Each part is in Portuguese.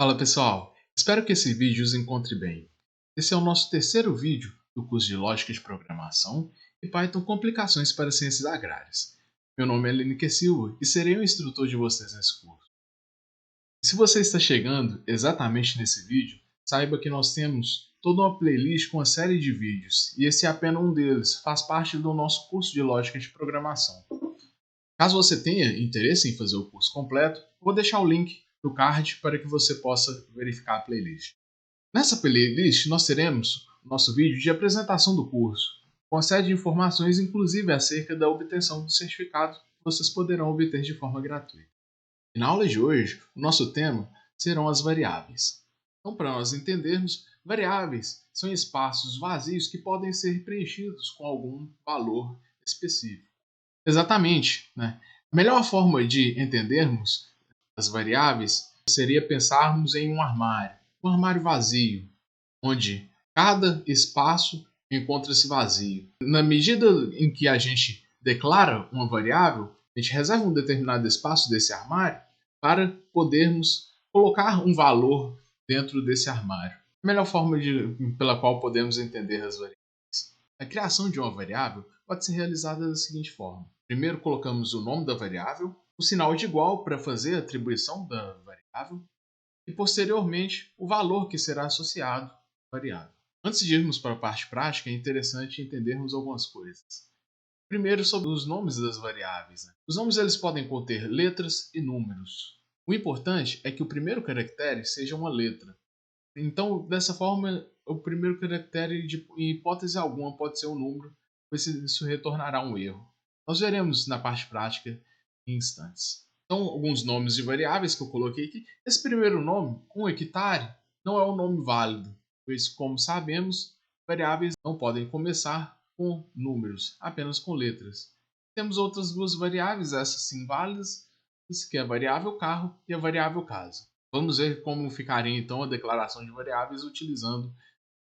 Fala pessoal, espero que esse vídeo os encontre bem. Esse é o nosso terceiro vídeo do curso de Lógica de Programação e Python Complicações para Ciências Agrárias. Meu nome é Lineker Silva e serei o instrutor de vocês nesse curso. E se você está chegando exatamente nesse vídeo, saiba que nós temos toda uma playlist com uma série de vídeos e esse é apenas um deles, faz parte do nosso curso de Lógica de Programação. Caso você tenha interesse em fazer o curso completo, vou deixar o link no card para que você possa verificar a playlist. Nessa playlist, nós teremos o nosso vídeo de apresentação do curso, com uma série de informações, inclusive acerca da obtenção do certificado que vocês poderão obter de forma gratuita. E na aula de hoje, o nosso tema serão as variáveis. Então, para nós entendermos, variáveis são espaços vazios que podem ser preenchidos com algum valor específico. Exatamente, né? A melhor forma de entendermos as variáveis seria pensarmos em um armário vazio, onde cada espaço encontra-se vazio. Na medida em que a gente declara uma variável, a gente reserva um determinado espaço desse armário para podermos colocar um valor dentro desse armário. A melhor forma pela qual podemos entender as variáveis. A criação de uma variável pode ser realizada da seguinte forma. Primeiro colocamos o nome da variável, o sinal de igual para fazer a atribuição da variável e posteriormente o valor que será associado à variável. Antes de irmos para a parte prática, é interessante entendermos algumas coisas. Primeiro, sobre os nomes das variáveis. Os nomes eles podem conter letras e números. O importante é que o primeiro caractere seja uma letra. Então, dessa forma, o primeiro caractere, em hipótese alguma, pode ser um número, pois isso retornará um erro. Nós veremos na parte prática em instantes. Então, alguns nomes de variáveis que eu coloquei aqui. Esse primeiro nome, 1 hectare, não é um nome válido, pois, como sabemos, variáveis não podem começar com números, apenas com letras. Temos outras duas variáveis, essas sim válidas, que é a variável carro e a variável casa. Vamos ver como ficaria então a declaração de variáveis utilizando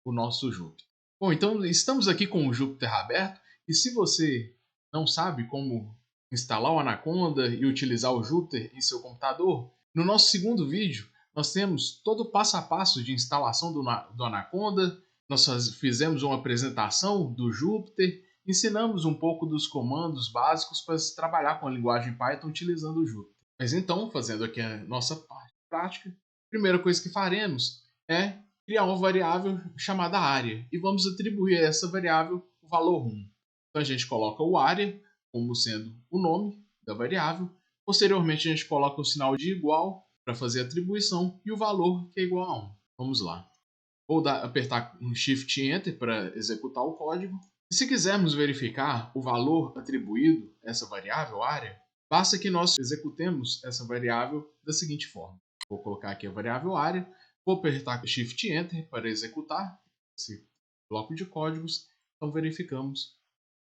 o nosso Jupyter. Bom, então estamos aqui com o Jupyter aberto e se você não sabe como instalar o Anaconda e utilizar o Jupyter em seu computador, no nosso segundo vídeo nós temos todo o passo a passo de instalação do Anaconda, nós fizemos uma apresentação do Jupyter, ensinamos um pouco dos comandos básicos para se trabalhar com a linguagem Python utilizando o Jupyter. Mas então, fazendo aqui a nossa parte prática, a primeira coisa que faremos é criar uma variável chamada área e vamos atribuir a essa variável o valor 1. Então a gente coloca o área como sendo o nome da variável, posteriormente a gente coloca o sinal de igual para fazer a atribuição e o valor que é igual a 1. Vamos lá. Vou apertar um Shift Enter para executar o código. E se quisermos verificar o valor atribuído a essa variável área, basta que nós executemos essa variável da seguinte forma. Vou colocar aqui a variável área, vou apertar Shift Enter para executar esse bloco de códigos. Então verificamos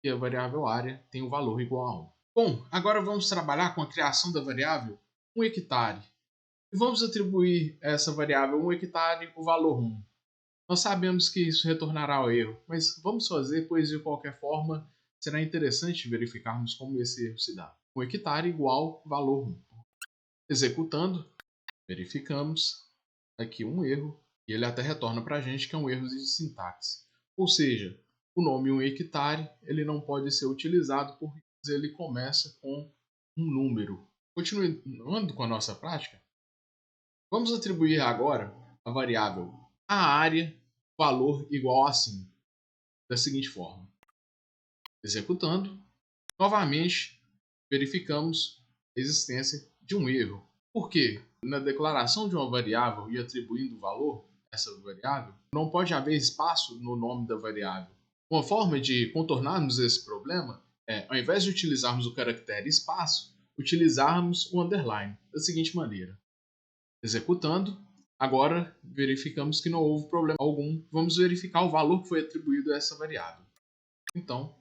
que a variável área tem o valor igual a 1. Bom, agora vamos trabalhar com a criação da variável 1 hectare. E vamos atribuir a essa variável 1 hectare o valor 1. Nós sabemos que isso retornará ao erro, mas vamos fazer, pois de qualquer forma será interessante verificarmos como esse erro se dá. 1 hectare igual valor 1. Executando, verificamos aqui um erro e ele até retorna para a gente que é um erro de sintaxe. Ou seja, o nome 1 hectare ele não pode ser utilizado porque ele começa com um número. Continuando com a nossa prática, vamos atribuir agora a variável a área valor igual a 5, da seguinte forma. Executando, novamente verificamos a existência de um erro. Por quê? Na declaração de uma variável e atribuindo o valor a essa variável, não pode haver espaço no nome da variável. Uma forma de contornarmos esse problema é, ao invés de utilizarmos o caractere espaço, utilizarmos o underline, da seguinte maneira. Executando, agora verificamos que não houve problema algum. Vamos verificar o valor que foi atribuído a essa variável. Então,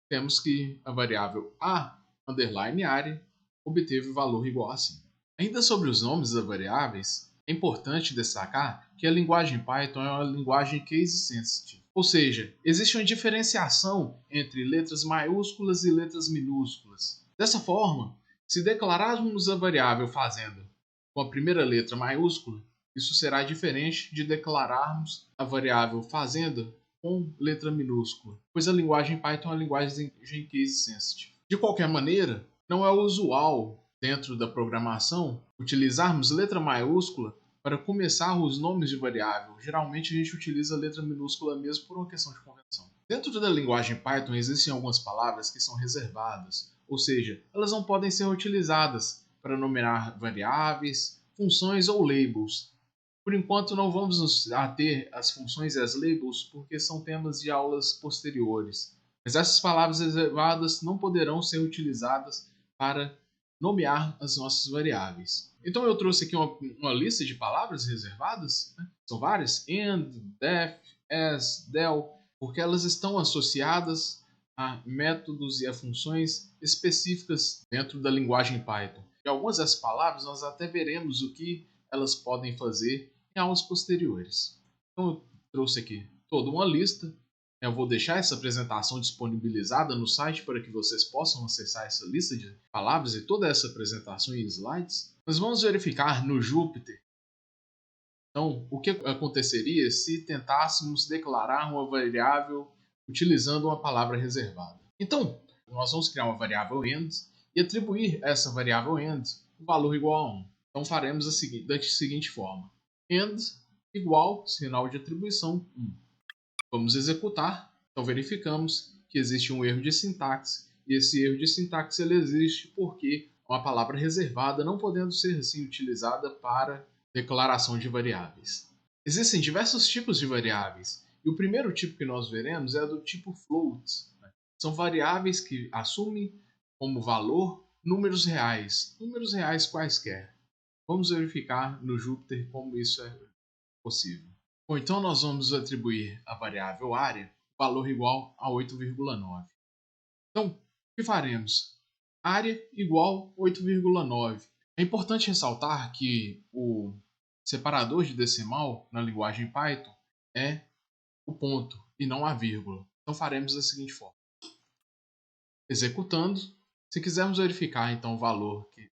temos que a variável a underline área obteve o valor igual a 5. Ainda sobre os nomes das variáveis, é importante destacar que a linguagem Python é uma linguagem case sensitive. Ou seja, existe uma diferenciação entre letras maiúsculas e letras minúsculas. Dessa forma, se declararmos a variável fazenda com a primeira letra maiúscula, Isso será diferente de declararmos a variável fazenda com letra minúscula, pois a linguagem Python é uma linguagem case sensitive. De qualquer maneira, não é usual dentro da programação utilizarmos letra maiúscula para começar os nomes de variável. Geralmente a gente utiliza letra minúscula mesmo por uma questão de convenção. Dentro da linguagem Python existem algumas palavras que são reservadas, ou seja, elas não podem ser utilizadas para nominar variáveis, funções ou labels. Por enquanto não vamos nos ater às funções e às labels porque são temas de aulas posteriores. Mas essas palavras reservadas não poderão ser utilizadas para nomear as nossas variáveis. Então eu trouxe aqui uma lista de palavras reservadas, né? São várias: and, def, as, del, porque elas estão associadas a métodos e a funções específicas dentro da linguagem Python. E algumas dessas palavras nós até veremos o que elas podem fazer em aulas posteriores. Então eu trouxe aqui toda uma lista. Eu vou deixar essa apresentação disponibilizada no site para que vocês possam acessar essa lista de palavras e toda essa apresentação em slides. Nós vamos verificar no Jupyter. Então, o que aconteceria se tentássemos declarar uma variável utilizando uma palavra reservada? Então, nós vamos criar uma variável end e atribuir a essa variável end um valor igual a 1. Então, faremos da seguinte forma: end igual, sinal de atribuição, 1. Vamos executar. Então verificamos que existe um erro de sintaxe, e esse erro de sintaxe ele existe porque uma palavra reservada não podendo ser assim utilizada para declaração de variáveis. Existem diversos tipos de variáveis, e o primeiro tipo que nós veremos é do tipo float. São variáveis que assumem como valor números reais quaisquer. Vamos verificar no Jupyter como isso é possível. Ou então nós vamos atribuir à variável área valor igual a 8,9. Então, o que faremos? Área igual a 8,9. É importante ressaltar que o separador de decimal na linguagem Python é o ponto e não a vírgula. Então faremos da seguinte forma. Executando, se quisermos verificar então o valor que é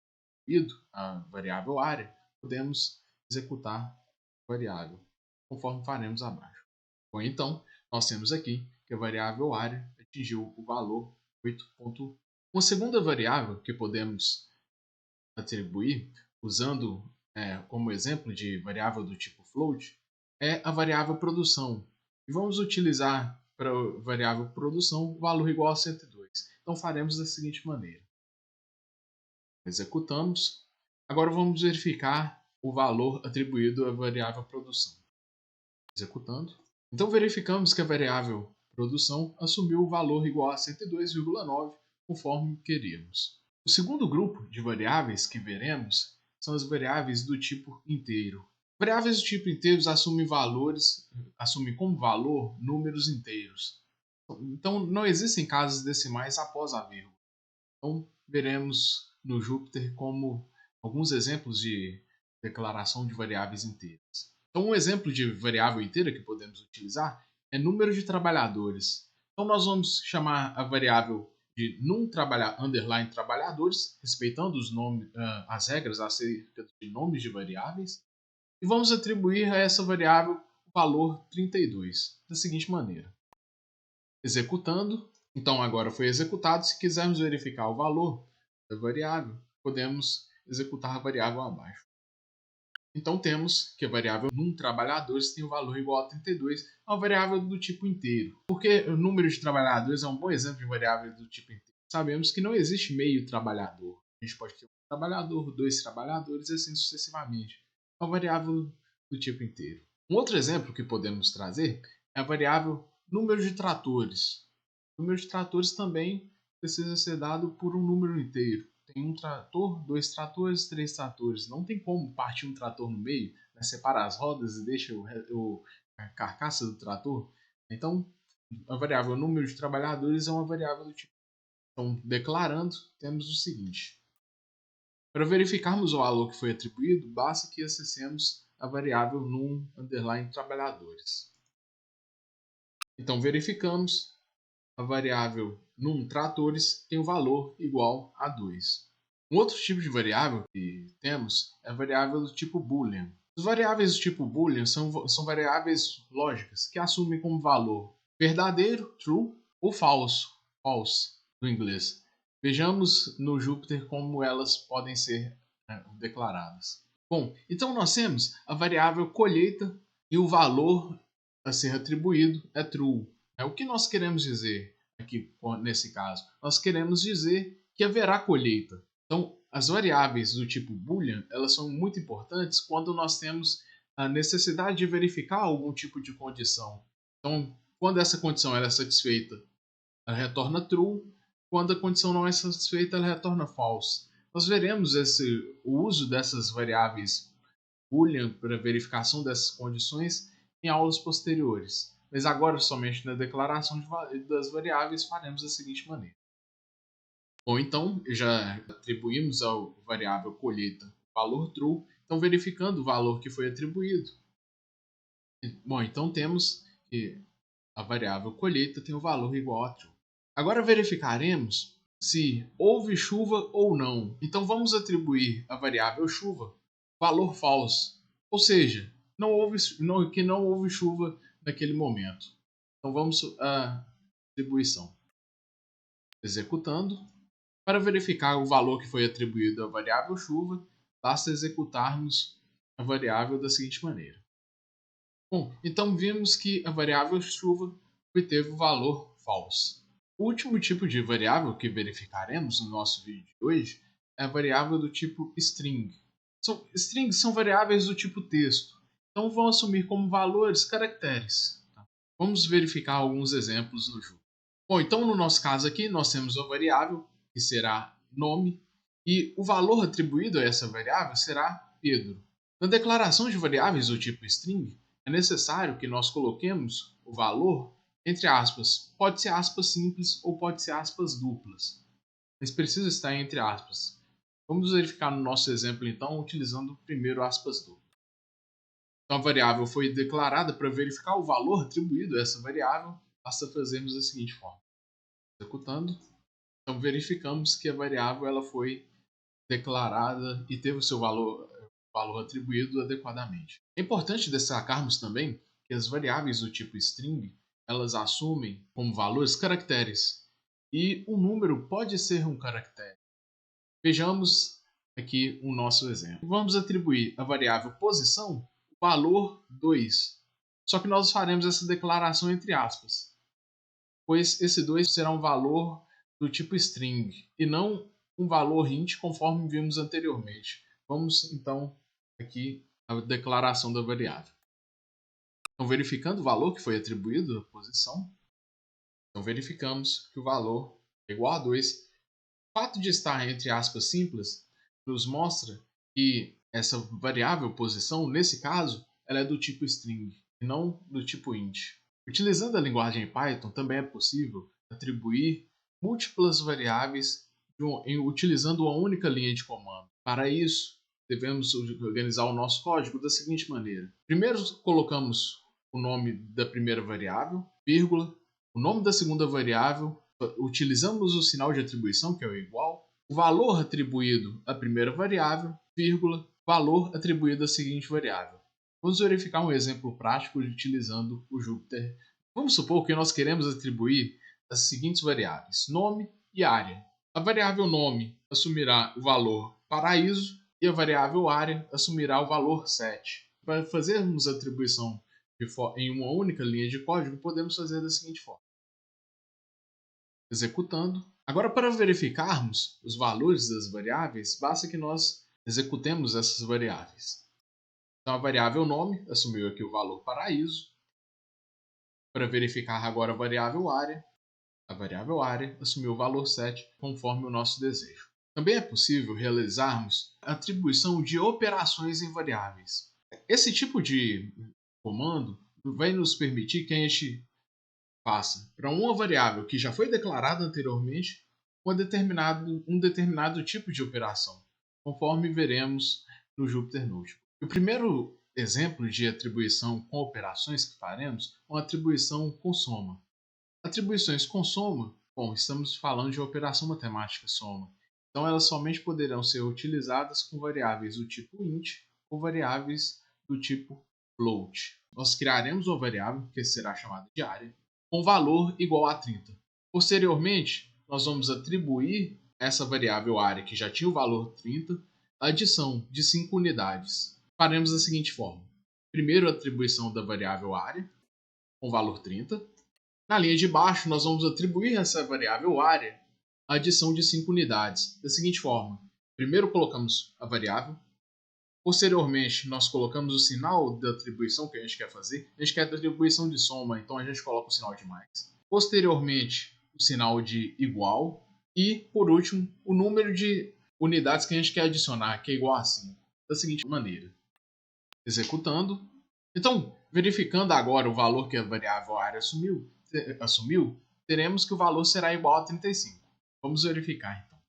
devido à variável área, podemos executar a variável, conforme faremos abaixo. Ou então, nós temos aqui que a variável área atingiu o valor 8.1. Uma segunda variável que podemos atribuir, usando como exemplo de variável do tipo float, é a variável produção. E vamos utilizar para a variável produção o valor igual a 102. Então faremos da seguinte maneira. Executamos. Agora vamos verificar o valor atribuído à variável produção. Executando. Então verificamos que a variável produção assumiu o valor igual a 102,9, conforme queríamos. O segundo grupo de variáveis que veremos são as variáveis do tipo inteiro. Variáveis do tipo inteiro assumem como valor números inteiros. Então não existem casas decimais após a vírgula. Então veremos no Jupyter como alguns exemplos de declaração de variáveis inteiras. Então, um exemplo de variável inteira que podemos utilizar é número de trabalhadores. Então, nós vamos chamar a variável de underline trabalhadores, respeitando as regras acerca de nomes de variáveis, e vamos atribuir a essa variável o valor 32, da seguinte maneira. Executando, então agora foi executado. Se quisermos verificar o valor da variável, podemos executar a variável abaixo. Então temos que a variável num trabalhadores tem o valor igual a 32, uma variável do tipo inteiro. Porque o número de trabalhadores é um bom exemplo de variável do tipo inteiro. Sabemos que não existe meio trabalhador. A gente pode ter um trabalhador, dois trabalhadores e assim sucessivamente. É uma variável do tipo inteiro. Um outro exemplo que podemos trazer é a variável número de tratores. O número de tratores também precisa ser dado por um número inteiro. Tem um trator, dois tratores, três tratores. Não tem como partir um trator no meio, né, separar as rodas e deixa a carcaça do trator. Então, a variável número de trabalhadores é uma variável do tipo. Então, declarando, temos o seguinte. Para verificarmos o valor que foi atribuído, basta que acessemos a variável num underline trabalhadores. Então, verificamos. A variável num tratores tem o valor igual a 2. Um outro tipo de variável que temos é a variável do tipo boolean. As variáveis do tipo boolean são variáveis lógicas que assumem como valor verdadeiro, true, ou false, do inglês. Vejamos no Jupyter como elas podem ser declaradas. Bom, então nós temos a variável colheita e o valor a ser atribuído é true. O que nós queremos dizer aqui nesse caso? Nós queremos dizer que haverá colheita. Então, as variáveis do tipo boolean, elas são muito importantes quando nós temos a necessidade de verificar algum tipo de condição. Então, quando essa condição é satisfeita, ela retorna true. Quando a condição não é satisfeita, ela retorna false. Nós veremos o uso dessas variáveis boolean para verificação dessas condições em aulas posteriores. Mas agora, somente na declaração das variáveis, faremos da seguinte maneira. Ou então, já atribuímos ao variável colheita valor true, então verificando o valor que foi atribuído. Bom, então temos que a variável colheita tem o valor igual a true. Agora verificaremos se houve chuva ou não. Então vamos atribuir à variável chuva valor false, ou seja, que não houve chuva naquele momento. Então vamos à atribuição. Executando. Para verificar o valor que foi atribuído à variável chuva, basta executarmos a variável da seguinte maneira. Bom, então vimos que a variável chuva obteve o valor false. O último tipo de variável que verificaremos no nosso vídeo de hoje é a variável do tipo string. Strings são variáveis do tipo texto, então vão assumir como valores caracteres. Tá? Vamos verificar alguns exemplos no jogo. Bom, então no nosso caso aqui nós temos uma variável que será nome e o valor atribuído a essa variável será Pedro. Na declaração de variáveis do tipo string, é necessário que nós coloquemos o valor entre aspas. Pode ser aspas simples ou pode ser aspas duplas, mas precisa estar entre aspas. Vamos verificar no nosso exemplo então utilizando primeiro aspas duplas. Então a variável foi declarada. Para verificar o valor atribuído a essa variável, basta fazermos da seguinte forma. Executando. Então verificamos que a variável ela foi declarada e teve o seu valor atribuído adequadamente. É importante destacarmos também que as variáveis do tipo string elas assumem como valores caracteres e o número pode ser um caractere. Vejamos aqui o nosso exemplo. Vamos atribuir à variável posição o valor 2, só que nós faremos essa declaração entre aspas, pois esse 2 será um valor do tipo string e não um valor int conforme vimos anteriormente. Vamos então aqui a declaração da variável. Então verificando o valor que foi atribuído à posição, então verificamos que o valor é igual a 2. O fato de estar entre aspas simples nos mostra que essa variável posição, nesse caso, ela é do tipo string e não do tipo int. Utilizando a linguagem Python, também é possível atribuir múltiplas variáveis utilizando uma única linha de comando. Para isso, devemos organizar o nosso código da seguinte maneira. Primeiro colocamos o nome da primeira variável, vírgula, o nome da segunda variável, utilizamos o sinal de atribuição, que é o igual, o valor atribuído à primeira variável, vírgula, valor atribuído à seguinte variável. Vamos verificar um exemplo prático utilizando o Jupyter. Vamos supor que nós queremos atribuir as seguintes variáveis, nome e área. A variável nome assumirá o valor paraíso e a variável área assumirá o valor 7. Para fazermos a atribuição em uma única linha de código, podemos fazer da seguinte forma. Executando. Agora, para verificarmos os valores das variáveis, basta que nós executemos essas variáveis. Então, a variável nome assumiu aqui o valor paraíso. Para verificar agora a variável área assumiu o valor 7, conforme o nosso desejo. Também é possível realizarmos a atribuição de operações em variáveis. Esse tipo de comando vai nos permitir que a gente faça para uma variável que já foi declarada anteriormente um determinado tipo de operação, conforme veremos no Jupyter Notebook. O primeiro exemplo de atribuição com operações que faremos é uma atribuição com soma. Atribuições com soma, bom, estamos falando de operação matemática soma, então elas somente poderão ser utilizadas com variáveis do tipo int ou variáveis do tipo float. Nós criaremos uma variável, que será chamada de área, com valor igual a 30. Posteriormente, nós vamos atribuir essa variável área, que já tinha o valor 30, a adição de 5 unidades. Faremos da seguinte forma. Primeiro, a atribuição da variável área, com valor 30. Na linha de baixo, nós vamos atribuir a essa variável área a adição de 5 unidades. Da seguinte forma. Primeiro, colocamos a variável. Posteriormente, nós colocamos o sinal da atribuição que a gente quer fazer. A gente quer a atribuição de soma, então a gente coloca o sinal de mais. Posteriormente, o sinal de igual. E, por último, o número de unidades que a gente quer adicionar, que é igual a 5. Da seguinte maneira. Executando. Então, verificando agora o valor que a variável área assumiu, teremos que o valor será igual a 35. Vamos verificar, então.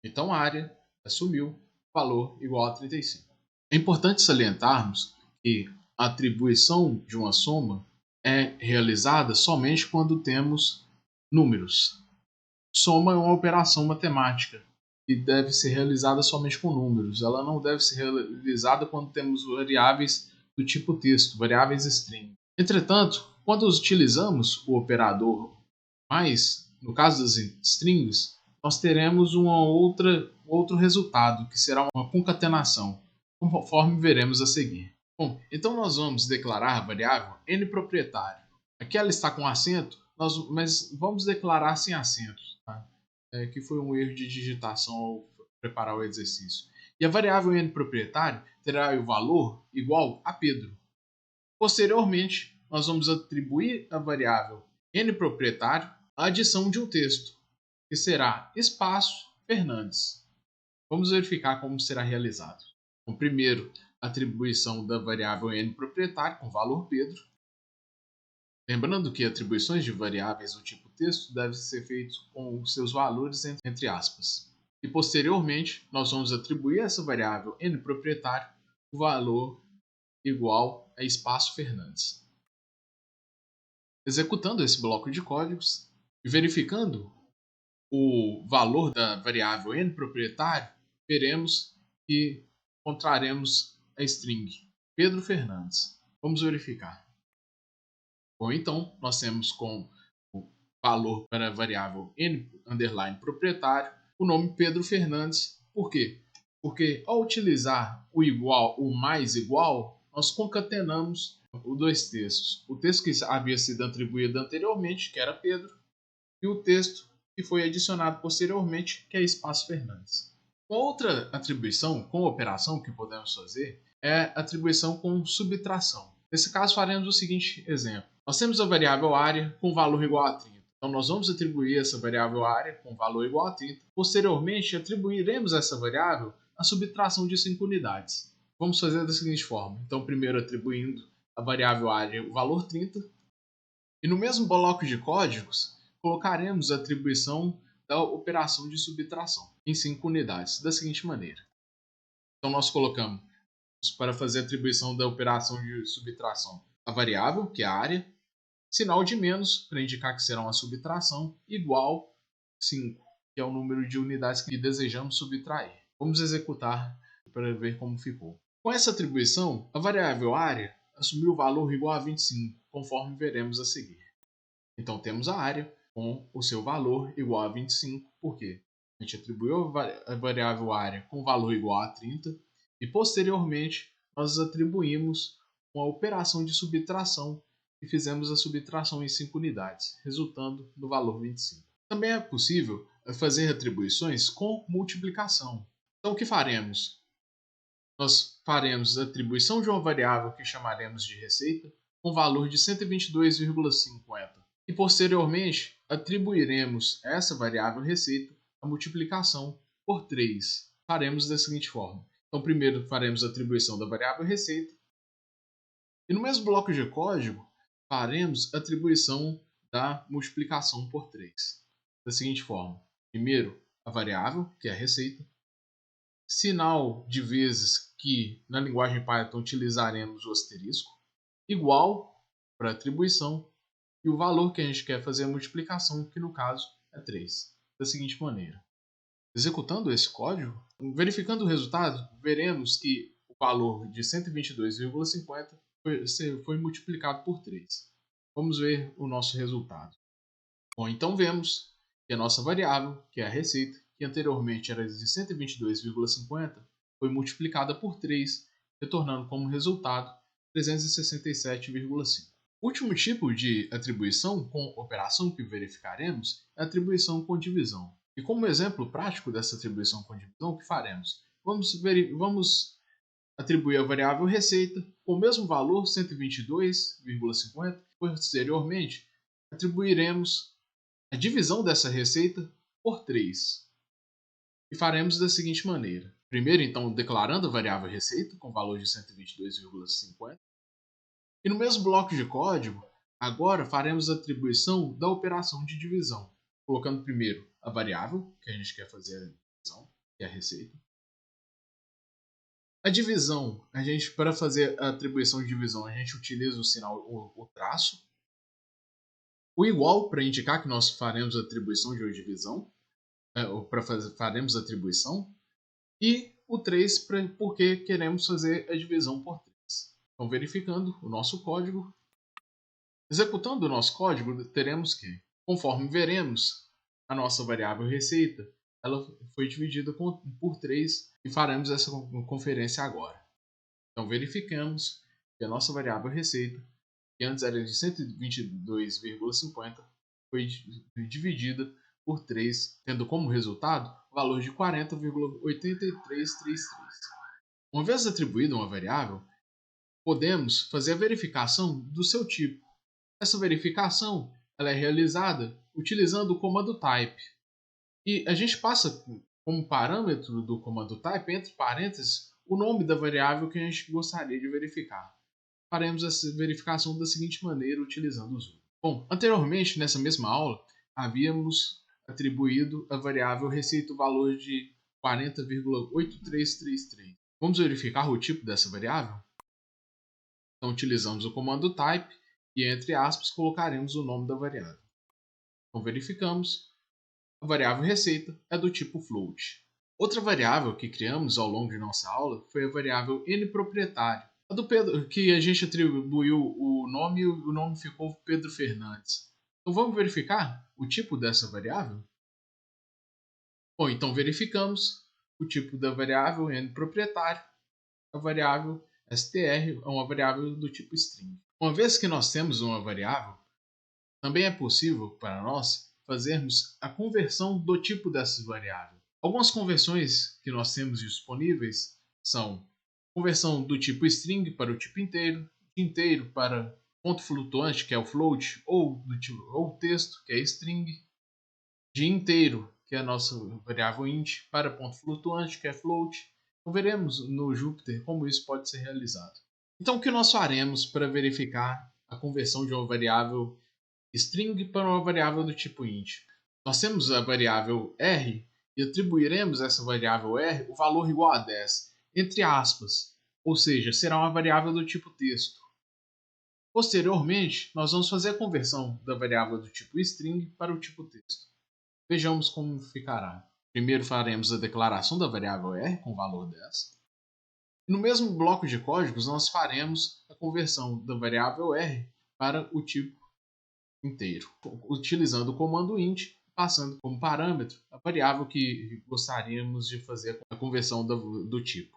Então, a área assumiu valor igual a 35. É importante salientarmos que a atribuição de uma soma é realizada somente quando temos números. Soma é uma operação matemática e deve ser realizada somente com números. Ela não deve ser realizada quando temos variáveis do tipo texto, variáveis string. Entretanto, quando utilizamos o operador mais, no caso das strings, nós teremos outro resultado, que será uma concatenação, conforme veremos a seguir. Bom, então nós vamos declarar a variável n proprietário. Aqui ela está com acento, mas vamos declarar sem acento, tá? Que foi um erro de digitação ao preparar o exercício. E a variável n proprietário terá o valor igual a Pedro. Posteriormente, nós vamos atribuir à variável n proprietário a adição de um texto, que será espaço Fernandes. Vamos verificar como será realizado. Então, primeiro, atribuição da variável n proprietário com valor Pedro. Lembrando que atribuições de variáveis do tipo texto devem ser feitas com seus valores entre aspas. E posteriormente, nós vamos atribuir a essa variável n proprietário o valor igual a espaço Fernandes. Executando esse bloco de códigos e verificando o valor da variável n proprietário, veremos que encontraremos a string Pedro Fernandes. Vamos verificar. Bom, então, nós temos com o valor para a variável n underline proprietário o nome Pedro Fernandes. Por quê? Porque ao utilizar o igual, o mais igual, nós concatenamos os dois textos. O texto que havia sido atribuído anteriormente, que era Pedro, e o texto que foi adicionado posteriormente, que é espaço Fernandes. Outra atribuição com operação que podemos fazer é atribuição com subtração. Nesse caso, faremos o seguinte exemplo. Nós temos a variável área com valor igual a 30. Então, nós vamos atribuir essa variável área com valor igual a 30. Posteriormente, atribuiremos a essa variável a subtração de 5 unidades. Vamos fazer da seguinte forma. Então, primeiro atribuindo a variável área o valor 30. E no mesmo bloco de códigos, colocaremos a atribuição da operação de subtração em 5 unidades, da seguinte maneira. Então, nós colocamos, para fazer a atribuição da operação de subtração, a variável, que é a área, sinal de menos, para indicar que será uma subtração, igual 5, que é o número de unidades que desejamos subtrair. Vamos executar para ver como ficou. Com essa atribuição, a variável área assumiu o valor igual a 25, conforme veremos a seguir. Então, temos a área com o seu valor igual a 25, porque a gente atribuiu a variável área com valor igual a 30, e posteriormente nós atribuímos uma operação de subtração e fizemos a subtração em 5 unidades, resultando no valor 25. Também é possível fazer atribuições com multiplicação. Então, o que faremos? Nós faremos a atribuição de uma variável que chamaremos de receita com valor de 122,50. E posteriormente atribuiremos a essa variável receita a multiplicação por 3. Faremos da seguinte forma. Então, primeiro faremos a atribuição da variável receita. E no mesmo bloco de código, faremos a atribuição da multiplicação por 3. Da seguinte forma. Primeiro, a variável, que é a receita. Sinal de vezes que na linguagem Python utilizaremos o asterisco. Igual para atribuição. E o valor que a gente quer fazer a multiplicação, que no caso é 3. Da seguinte maneira. Executando esse código, verificando o resultado, veremos que o valor de 122,50 foi multiplicado por 3. Vamos ver o nosso resultado. Bom, então vemos que a nossa variável, que é a receita, que anteriormente era de 122,50, foi multiplicada por 3, retornando como resultado 367,5. O último tipo de atribuição com operação que verificaremos é a atribuição com divisão. E como exemplo prático dessa atribuição com divisão, o que faremos? Vamos atribuir a variável receita com o mesmo valor, 122,50. Posteriormente, atribuiremos a divisão dessa receita por 3. E faremos da seguinte maneira. Primeiro, então, declarando a variável receita com valor de 122,50. E no mesmo bloco de código, agora faremos a atribuição da operação de divisão, colocando primeiro a variável, que a gente quer fazer a divisão, que é a receita. A divisão, para fazer a atribuição de divisão, a gente utiliza o sinal, o traço. O igual, para indicar que nós faremos a atribuição de divisão, faremos a atribuição. E o 3, porque queremos fazer a divisão por 3. Então, verificando o nosso código, executando o nosso código, teremos que, conforme veremos, a nossa variável receita ela foi dividida por 3 e faremos essa conferência agora. Então, verificamos que a nossa variável receita, que antes era de 122,50, foi dividida por 3, tendo como resultado o valor de 40,8333. Uma vez atribuída uma variável, podemos fazer a verificação do seu tipo. Essa verificação ela é realizada utilizando o comando type. E a gente passa como parâmetro do comando type, entre parênteses, o nome da variável que a gente gostaria de verificar. Faremos essa verificação da seguinte maneira, utilizando o zoom. Bom, anteriormente, nessa mesma aula, havíamos atribuído a variável receita o valor de 40,8333. Vamos verificar o tipo dessa variável? Então, utilizamos o comando type e, entre aspas, colocaremos o nome da variável. Então, verificamos. A variável receita é do tipo float. Outra variável que criamos ao longo de nossa aula foi a variável nProprietário. A do Pedro, que a gente atribuiu o nome e o nome ficou Pedro Fernandes. Então vamos verificar o tipo dessa variável? Bom, então verificamos o tipo da variável nProprietário. A variável str é uma variável do tipo string. Uma vez que nós temos uma variável, também é possível para nós fazermos a conversão do tipo dessa variável. Algumas conversões que nós temos disponíveis são conversão do tipo string para o tipo inteiro, de inteiro para ponto flutuante, que é o float, ou texto, que é string, de inteiro, que é a nossa variável int, para ponto flutuante, que é float. Então, veremos no Jupyter como isso pode ser realizado. Então, o que nós faremos para verificar a conversão de uma variável string para uma variável do tipo int? Nós temos a variável r e atribuiremos a essa variável r o valor igual a 10, entre aspas, ou seja, será uma variável do tipo texto. Posteriormente, nós vamos fazer a conversão da variável do tipo string para o tipo texto. Vejamos como ficará. Primeiro faremos a declaração da variável r com o valor 10. E no mesmo bloco de códigos, nós faremos a conversão da variável r para o tipo inteiro, utilizando o comando int, passando como parâmetro a variável que gostaríamos de fazer a conversão do tipo.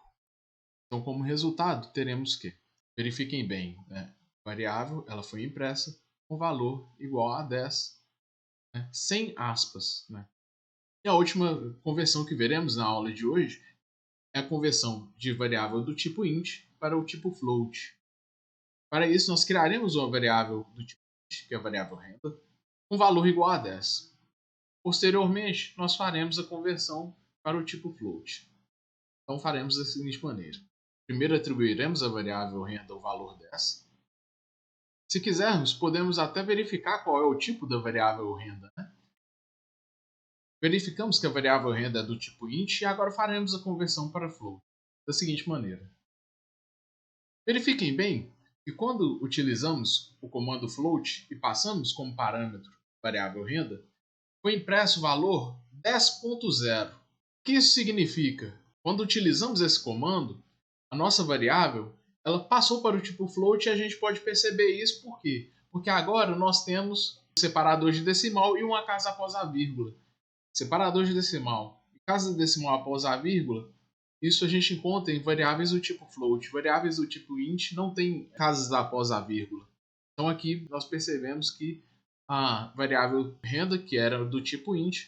Então, como resultado, teremos que, verifiquem bem, né? A variável ela foi impressa com valor igual a 10, né? Sem aspas. Né? E a última conversão que veremos na aula de hoje é a conversão de variável do tipo int para o tipo float. Para isso, nós criaremos uma variável do tipo int, que é a variável renda, com valor igual a 10. Posteriormente, nós faremos a conversão para o tipo float. Então, faremos da seguinte maneira. Primeiro, atribuiremos a variável renda o valor 10. Se quisermos, podemos até verificar qual é o tipo da variável renda. Né? Verificamos que a variável renda é do tipo int e agora faremos a conversão para float da seguinte maneira. Verifiquem bem que quando utilizamos o comando float e passamos como parâmetro a variável renda, foi impresso o valor 10.0. O que isso significa? Quando utilizamos esse comando, a nossa variável ela passou para o tipo float e a gente pode perceber isso por quê? Porque agora nós temos separador de decimal e uma casa após a vírgula. Separador de decimal e casa decimal após a vírgula, isso a gente encontra em variáveis do tipo float. Variáveis do tipo int não tem casas após a vírgula. Então aqui nós percebemos que a variável renda, que era do tipo int,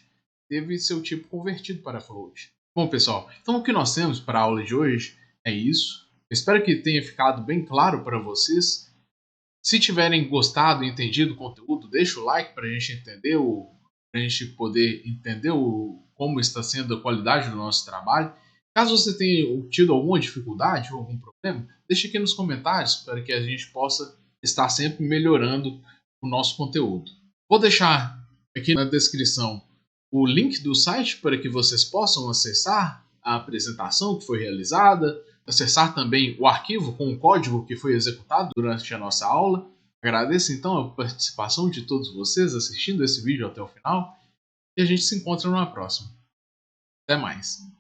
teve seu tipo convertido para float. Bom, pessoal, então o que nós temos para a aula de hoje é isso. Eu espero que tenha ficado bem claro para vocês. Se tiverem gostado e entendido o conteúdo, deixa o like para a gente entender para a gente poder entender como está sendo a qualidade do nosso trabalho. Caso você tenha tido alguma dificuldade ou algum problema, deixe aqui nos comentários para que a gente possa estar sempre melhorando o nosso conteúdo. Vou deixar aqui na descrição o link do site para que vocês possam acessar a apresentação que foi realizada, acessar também o arquivo com o código que foi executado durante a nossa aula. Agradeço então a participação de todos vocês assistindo esse vídeo até o final e a gente se encontra numa próxima. Até mais!